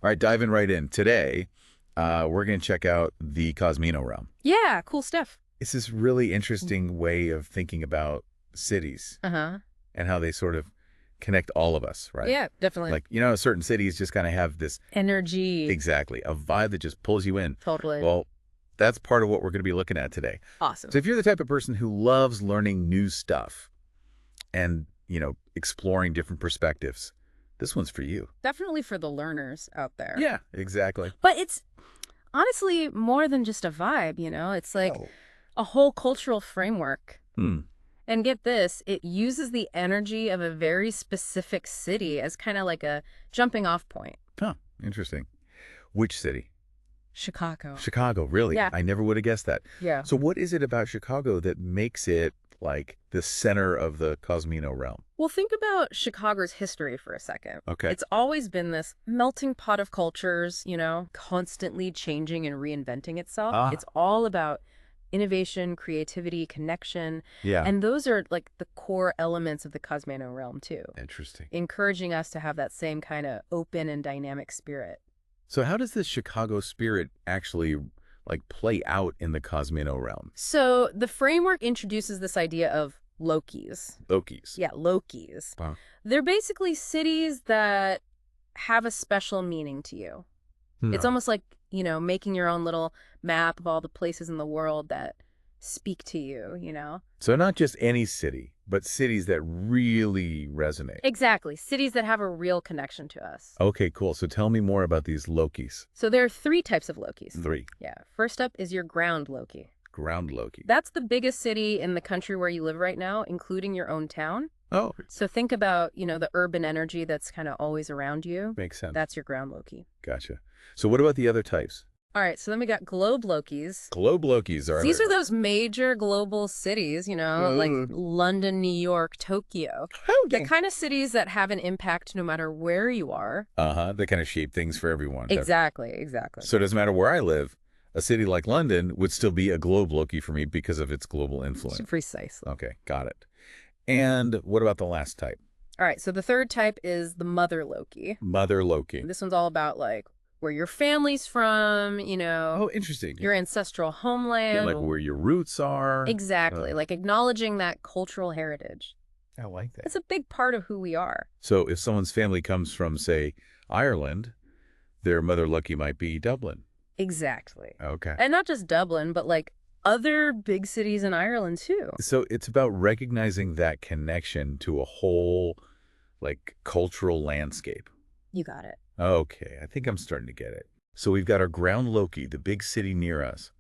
All right, diving right in. Today, we're going to check out the Cosmeno-Realm. Yeah, cool stuff. It's this really interesting way of thinking about cities Uh-huh. and how they sort of connect all of us, right? Yeah, definitely. Like, certain cities just kind of have this, Energy. exactly, a vibe that just pulls you in. Totally. Well, that's part of what we're going to be looking at today. Awesome. So if you're the type of person who loves learning new stuff and, exploring different perspectives, this one's for you. Definitely for the learners out there. Yeah, exactly. But it's honestly more than just a vibe, It's like Oh. a whole cultural framework. Hmm. And get this, it uses the energy of a very specific city as kind of like a jumping off point. Huh, interesting. Which city? Chicago. Chicago, really? Yeah. I never would have guessed that. Yeah. So what is it about Chicago that makes it like the center of the Cosmeno-Realm? Well, think about Chicago's history for a second. Okay. It's always been this melting pot of cultures, constantly changing and reinventing itself. Ah. It's all about innovation, creativity, connection. Yeah. And those are like the core elements of the Cosmeno realm too, Interesting. encouraging us to have that same kind of open and dynamic spirit. So how does this Chicago spirit actually like play out in the Cosmeno-Realm? So the framework introduces this idea of Lokies. Lokies. Yeah, Lokies. Wow. They're basically cities that have a special meaning to you. It's almost like, making your own little map of all the places in the world that speak to you. So not just any city, but cities that really resonate. Exactly. Cities that have a real connection to us. Okay, cool. So tell me more about these Lokies. So there are 3 types of Lokies. 3. Yeah. First up is your ground Loki. Ground Loki. That's the biggest city in the country where you live right now, including your own town. Oh, So think about, the urban energy that's kind of always around you. makes sense. That's your ground Loki. Gotcha. So what about the other types? All right, so then we got Globe-Lokies. Globe-Lokies are... These are those major global cities, like London, New York, Tokyo. The kind of cities that have an impact no matter where you are. Uh-huh. They kind of shape things for everyone. Exactly. So it doesn't matter where I live. A city like London would still be a Globe-Lokie for me because of its global influence. Precisely. Okay, got it. And what about the last type? All right, so the third type is the Mother-Lokie. Mother-Lokie. This one's all about, like, where your family's from, Oh, interesting. your ancestral homeland. Yeah, like where your roots are. Exactly, like acknowledging that cultural heritage. I like that. It's a big part of who we are. So if someone's family comes from, say, Ireland, their Mother-Lokie might be Dublin. Exactly. Okay. And not just Dublin, but like other big cities in Ireland too. So it's about recognizing that connection to a whole, like, cultural landscape. You got it. Okay, I think I'm starting to get it. So we've got our ground Loki, the big city near us,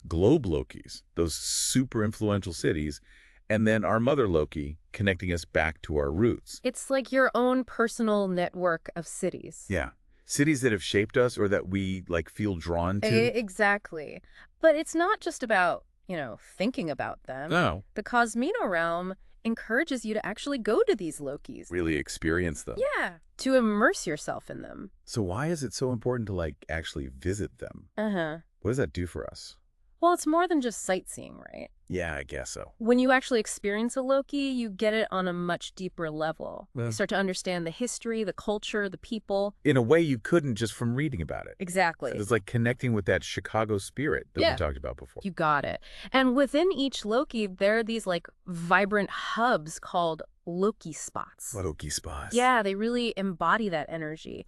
Globe-Lokies, those super influential cities, and then our Mother-Lokie connecting us back to our roots. It's like your own personal network of cities. Yeah. Cities that have shaped us or that we, like, feel drawn to. Exactly. But it's not just about, thinking about them. No. The Cosmeno realm encourages you to actually go to these Lokies. Really experience them. Yeah, to immerse yourself in them. So why is it so important to, like, actually visit them? Uh-huh. What does that do for us? Well, it's more than just sightseeing, right? Yeah, I guess so. When you actually experience a Loki, you get it on a much deeper level. Yeah. You start to understand the history, the culture, the people. In a way you couldn't just from reading about it. Exactly. It's like connecting with that Chicago spirit that we talked about before. You got it. And within each Loki, there are these like vibrant hubs called Loki spots. Loki spots. Yeah, they really embody that energy.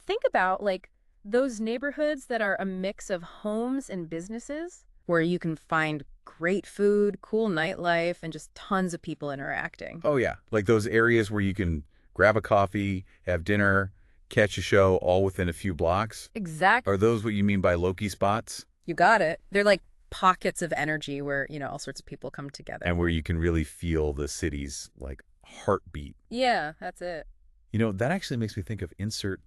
Think about like those neighborhoods that are a mix of homes and businesses where you can find great food, cool nightlife, and just tons of people interacting. Oh, yeah. Like those areas where you can grab a coffee, have dinner, catch a show all within a few blocks. Exactly. Are those what you mean by Loki spots? You got it. They're like pockets of energy where, all sorts of people come together. And where you can really feel the city's, like, heartbeat. Yeah, that's it. That actually makes me think of insert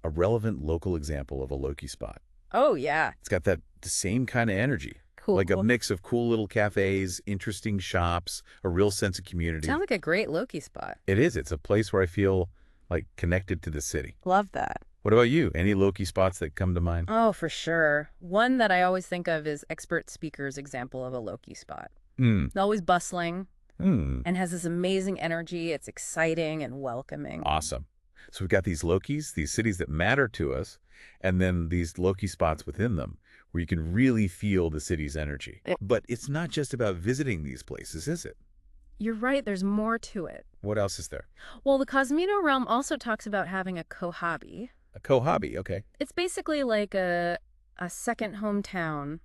a relevant local example of a Loki spot. Oh, yeah. It's got the same kind of energy. Cool. Like a mix of cool little cafes, interesting shops, a real sense of community. Sounds like a great Loki spot. It is. It's a place where I feel, like, connected to the city. Love that. What about you? Any Loki spots that come to mind? Oh, for sure. One that I always think of is Expert Speaker's example of a Loki spot. It's always bustling and has this amazing energy. It's exciting and welcoming. Awesome. So we've got these Lokies, these cities that matter to us, and then these Loki spots within them where you can really feel the city's energy. But it's not just about visiting these places, is it? You're right, there's more to it. What else is there? Well, the Cosmeno-Realm also talks about having a co-hobby. A co-hobby, okay. It's basically like a second hometown,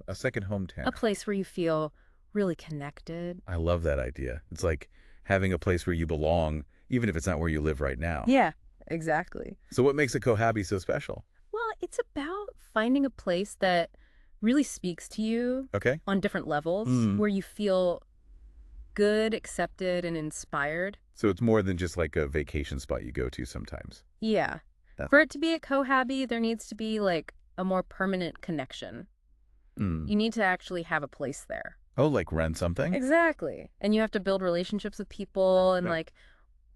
A second hometown. a place where you feel really connected. I love that idea. It's like having a place where you belong, even if it's not where you live right now. Yeah, exactly. So what makes a co-hobby so special? Well, it's about finding a place that really speaks to you Okay. on different levels, where you feel good, accepted, and inspired. So it's more than just like a vacation spot you go to sometimes. Yeah. For it to be a co-hobby, there needs to be like a more permanent connection. You need to actually have a place there. Oh, like rent something? Exactly. And you have to build relationships with people and like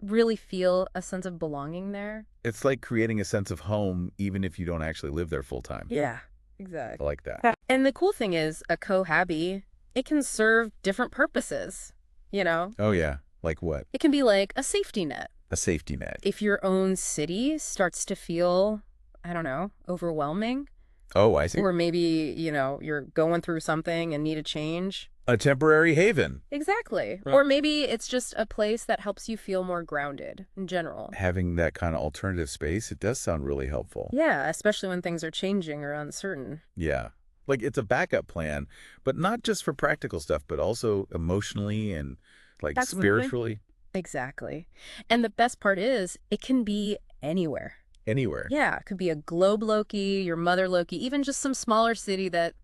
really feel a sense of belonging there. It's like creating a sense of home even if you don't actually live there full time. Yeah, I exactly. like that. And the cool thing is a co-hobby, it can serve different purposes, you know? Oh, yeah. Like what? It can be like a safety net. A safety net. If your own city starts to feel, I don't know, overwhelming, Oh, I see. or maybe, you know, you're going through something and need a change. A temporary haven. Exactly. Right. Or maybe it's just a place that helps you feel more grounded in general. Having that kind of alternative space, it does sound really helpful. Yeah, especially when things are changing or uncertain. Yeah. Like it's a backup plan, but not just for practical stuff, but also emotionally and like Absolutely. spiritually. Exactly. And the best part is it can be anywhere. Anywhere. Yeah, it could be a Globe-Lokie, your Mother-Lokie, even just some smaller city that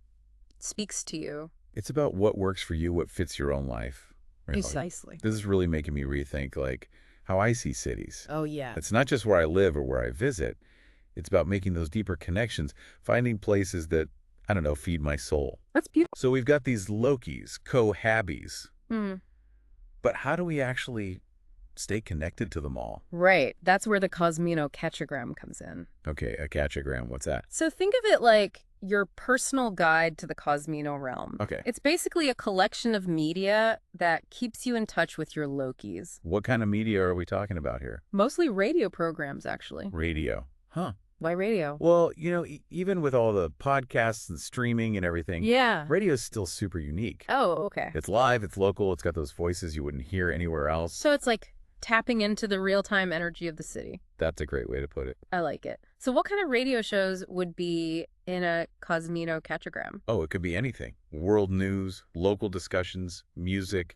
speaks to you. It's about what works for you, what fits your own life. Really. Precisely. This is really making me rethink like how I see cities. Oh, yeah. It's not just where I live or where I visit. It's about making those deeper connections, finding places that, I don't know, feed my soul. That's beautiful. So we've got these Lokies, co-habbies. Mm. But how do we actually stay connected to them all? Right. That's where the Cosmeno Catchogram comes in. Okay, a catchogram, what's that? So think of it like your personal guide to the Cosmeno-Realm. Okay. It's basically a collection of media that keeps you in touch with your Lokies. What kind of media are we talking about here? Mostly radio programs, actually. Radio. Huh. Why radio? Well, you know, even with all the podcasts and streaming and everything, Yeah. radio is still super unique. Oh, okay. It's live, it's local, it's got those voices you wouldn't hear anywhere else. So it's like tapping into the real-time energy of the city. That's a great way to put it. I like it. So what kind of radio shows would be in a Cosmeno Catchogram? Oh, it could be anything. World news, local discussions, music,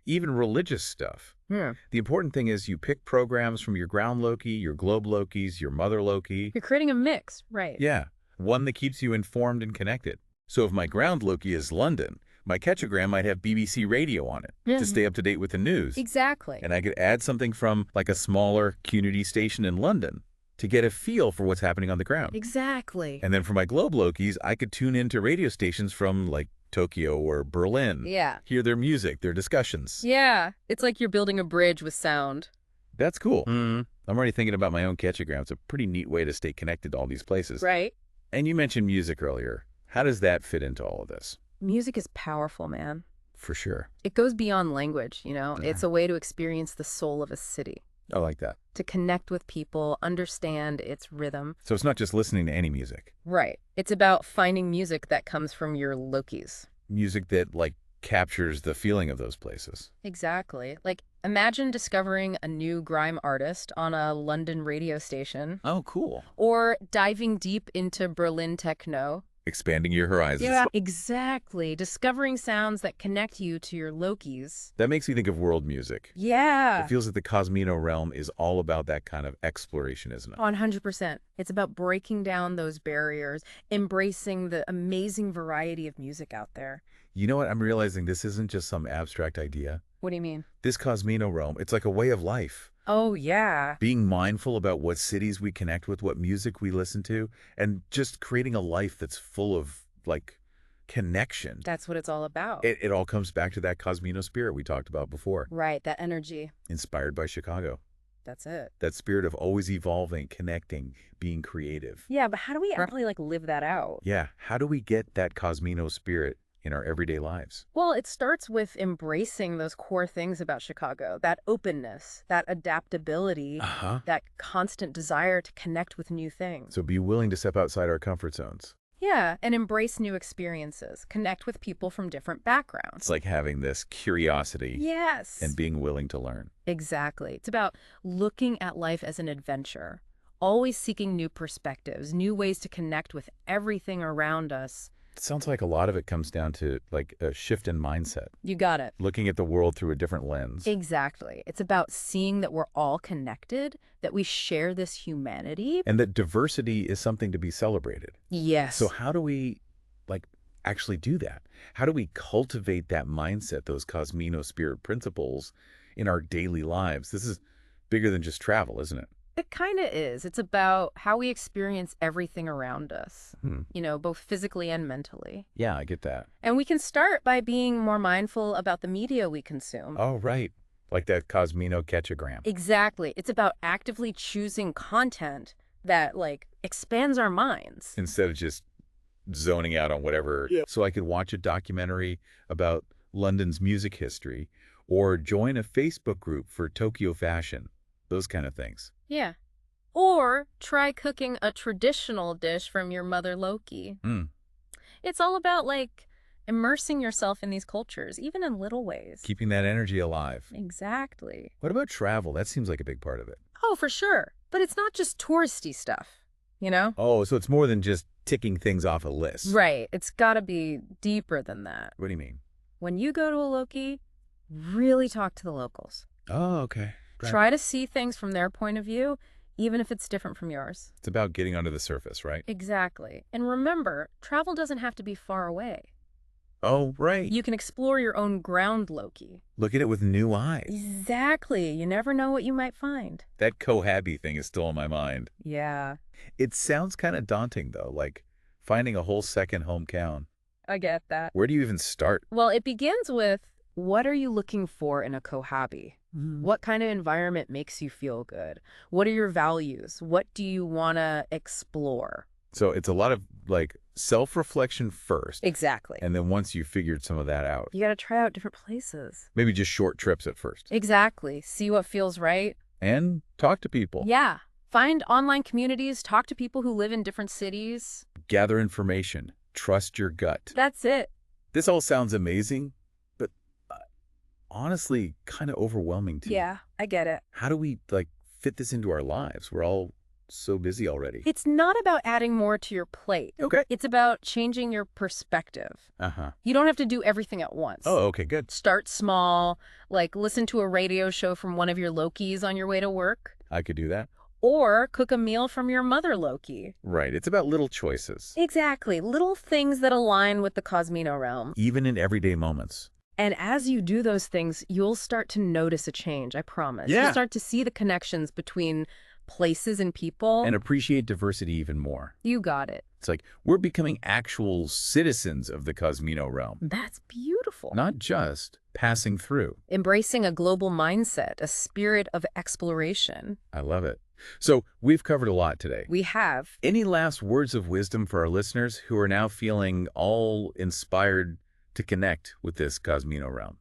even religious stuff. Hmm. The important thing is you pick programs from your ground Loki, your Globe-Lokies, your Mother-Lokie. You're creating a mix, right? Yeah, one that keeps you informed and connected. So if my ground Loki is London, my catchogram might have BBC radio on it to stay up to date with the news. Exactly. And I could add something from like a smaller community station in London to get a feel for what's happening on the ground. Exactly. And then for my Globe-Lokies, I could tune into radio stations from like Tokyo or Berlin. Yeah. Hear their music, their discussions. Yeah. It's like you're building a bridge with sound. That's cool. I'm already thinking about my own catchogram. It's a pretty neat way to stay connected to all these places. Right. And you mentioned music earlier. How does that fit into all of this? Music is powerful, man. For sure. It goes beyond language, you know? Yeah. It's a way to experience the soul of a city, I like that. to connect with people, understand its rhythm. So it's not just listening to any music. Right. It's about finding music that comes from your Lokies. Music that like captures the feeling of those places. Exactly. Like, imagine discovering a new grime artist on a London radio station, Oh, cool. or diving deep into Berlin techno. Expanding your horizons. Yeah, exactly. Discovering sounds that connect you to your Lokies. That makes me think of world music. Yeah. It feels like the Cosmeno-Realm is all about that kind of exploration, isn't it? 100%. It's about breaking down those barriers, embracing the amazing variety of music out there. You know what? I'm realizing this isn't just some abstract idea. What do you mean? This Cosmeno-Realm, it's like a way of life. Oh, yeah. Being mindful about what cities we connect with, what music we listen to, and just creating a life that's full of, like, connection. That's what it's all about. It all comes back to that Cosmeno spirit we talked about before, Right, that energy. inspired by Chicago. That's it. That spirit of always evolving, connecting, being creative. Yeah, but how do we actually, like, live that out? Yeah, how do we get that Cosmeno spirit in our everyday lives? Well, it starts with embracing those core things about Chicago, that openness, that adaptability, Uh-huh. that constant desire to connect with new things. So be willing to step outside our comfort zones. Yeah, and embrace new experiences, connect with people from different backgrounds. It's like having this curiosity Yes. and being willing to learn. Exactly. It's about looking at life as an adventure, always seeking new perspectives, new ways to connect with everything around us. It sounds like a lot of it comes down to like a shift in mindset, You got it. looking at the world through a different lens. Exactly. It's about seeing that we're all connected, that we share this humanity. And that diversity is something to be celebrated. Yes. So how do we like actually do that? How do we cultivate that mindset, those Cosmeno spirit principles in our daily lives? This is bigger than just travel, isn't it? It kind of is. It's about how we experience everything around us, both physically and mentally. Yeah, I get that. And we can start by being more mindful about the media we consume. Oh, right. Like that Cosmeno Catchogram. Exactly. It's about actively choosing content that, expands our minds. Instead of just zoning out on whatever. Yeah. So I could watch a documentary about London's music history or join a Facebook group for Tokyo fashion, those kind of things. Yeah. Or try cooking a traditional dish from your Mother-Lokie. It's all about, immersing yourself in these cultures, even in little ways. Keeping that energy alive. Exactly. What about travel? That seems like a big part of it. Oh, for sure. But it's not just touristy stuff, Oh, so it's more than just ticking things off a list. Right. It's got to be deeper than that. What do you mean? When you go to a Lokie, really talk to the locals. Oh, okay. Right. Try to see things from their point of view, even if it's different from yours. It's about getting under the surface, right? Exactly. And remember, travel doesn't have to be far away. Oh, right. You can explore your own ground Lokie. Look at it with new eyes. Exactly. You never know what you might find. That cohabi thing is still on my mind. Yeah. It sounds kind of daunting, though, like finding a whole second hometown. I get that. Where do you even start? Well, it begins with, what are you looking for in a cohabi? What kind of environment makes you feel good? What are your values? What do you want to explore? So it's a lot of self-reflection first. Exactly. And then once you've figured some of that out, You got to try out different places. maybe just short trips at first. Exactly. See what feels right. And talk to people. Yeah. Find online communities. Talk to people who live in different cities. Gather information. Trust your gut. That's it. This all sounds amazing, but honestly kind of overwhelming too. Yeah, I get it. How do we fit this into our lives? We're all so busy already. It's not about adding more to your plate. Okay. It's about changing your perspective. Uh-huh. You don't have to do everything at once. Oh, okay, good. Start small, listen to a radio show from one of your Lokies on your way to work. I could do that. Or cook a meal from your Mother-Lokie. Right. It's about little choices. Exactly. Little things that align with the Cosmeno-Realm. Even in everyday moments. And as you do those things, you'll start to notice a change, I promise. Yeah. You'll start to see the connections between places and people. And appreciate diversity even more. You got it. It's like we're becoming actual citizens of the Cosmeno-Realm. That's beautiful. Not just passing through. Embracing a global mindset, a spirit of exploration. I love it. So we've covered a lot today. We have. Any last words of wisdom for our listeners who are now feeling all inspired to connect with this Cosmeno-Realm?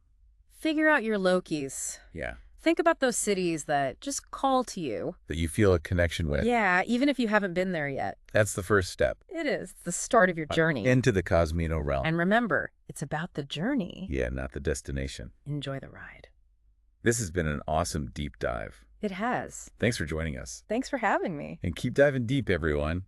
Figure out your Lokies. Yeah. Think about those cities that just call to you. That you feel a connection with. Yeah, even if you haven't been there yet. That's the first step. It is. It's the start of your journey. Into the Cosmeno-Realm. And remember, it's about the journey. Yeah, not the destination. Enjoy the ride. This has been an awesome deep dive. It has. Thanks for joining us. Thanks for having me. And keep diving deep, everyone.